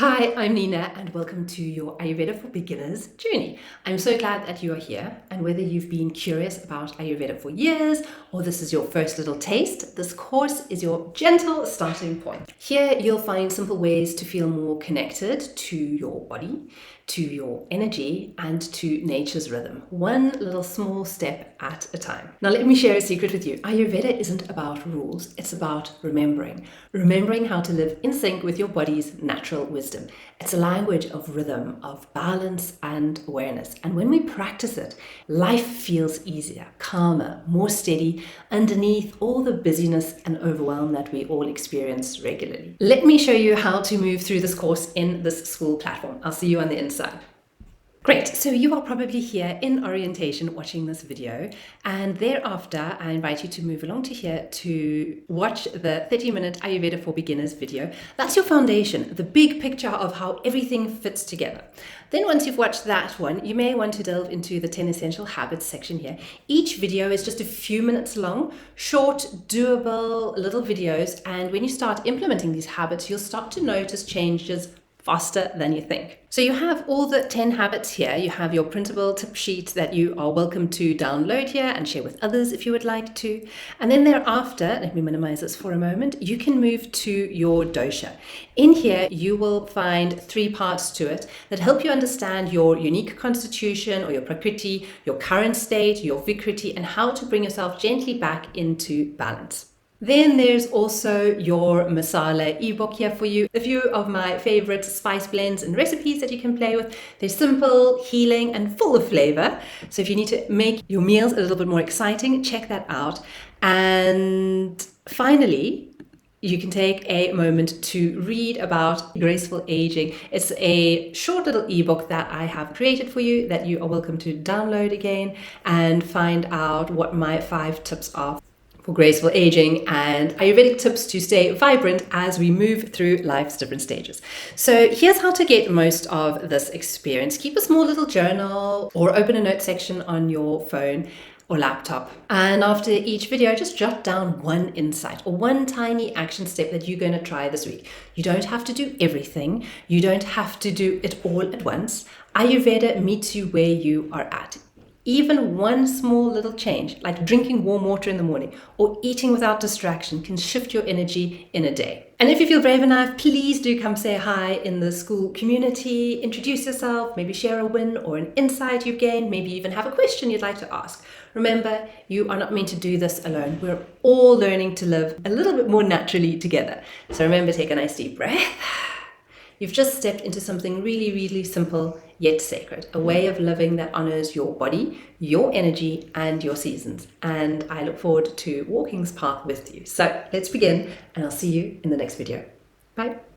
Hi, I'm Nina and welcome to your Ayurveda for Beginners journey. I'm so glad that you are here, and whether you've been curious about Ayurveda for years or this is your first little taste, this course is your gentle starting point. Here you'll find simple ways to feel more connected to your body, to your energy and to nature's rhythm, one little small step at a time. Now let me share a secret with you. Ayurveda isn't about rules, it's about remembering how to live in sync with your body's natural wisdom. It's a language of rhythm, of balance and awareness. And when we practice it, life feels easier, calmer, more steady underneath all the busyness and overwhelm that we all experience regularly. Let me show you how to move through this course in this Skool platform. I'll see you on the inside. Great, so you are probably here in orientation watching this video, and thereafter I invite you to move along to here to watch the 30-minute Ayurveda for Beginners video. That's your foundation, the big picture of how everything fits together. Then once you've watched that one, you may want to delve into the 10 essential habits section here. Each video is just a few minutes long, short, doable little videos, and when you start implementing these habits, you'll start to notice changes faster than you think. So you have all the 10 habits here. You have your printable tip sheet that you are welcome to download here and share with others if you would like to. And then thereafter, let me minimize this for a moment, you can move to your dosha. In here, you will find 3 parts to it that help you understand your unique constitution or your prakriti, your current state, your vikriti, and how to bring yourself gently back into balance. Then there's also your Masala ebook here for you. A few of my favorite spice blends and recipes that you can play with. They're simple, healing, and full of flavor. So if you need to make your meals a little bit more exciting, check that out. And finally, you can take a moment to read about graceful aging. It's a short little ebook that I have created for you that you are welcome to download again and find out what my 5 tips are for graceful aging and Ayurvedic tips to stay vibrant as we move through life's different stages. So here's how to get most of this experience. Keep a small little journal or open a note section on your phone or laptop. And after each video, just jot down one insight or one tiny action step that you're going to try this week. You don't have to do everything. You don't have to do it all at once. Ayurveda meets you where you are at. Even one small little change, like drinking warm water in the morning or eating without distraction, can shift your energy in a day. And if you feel brave enough, please do come say hi in the Skool community, introduce yourself, maybe share a win or an insight you've gained, maybe even have a question you'd like to ask. Remember, you are not meant to do this alone. We're all learning to live a little bit more naturally together. So remember, take a nice deep breath. You've just stepped into something really, really simple yet sacred, a way of living that honors your body, your energy, and your seasons. And I look forward to walking this path with you. So let's begin, and I'll see you in the next video. Bye.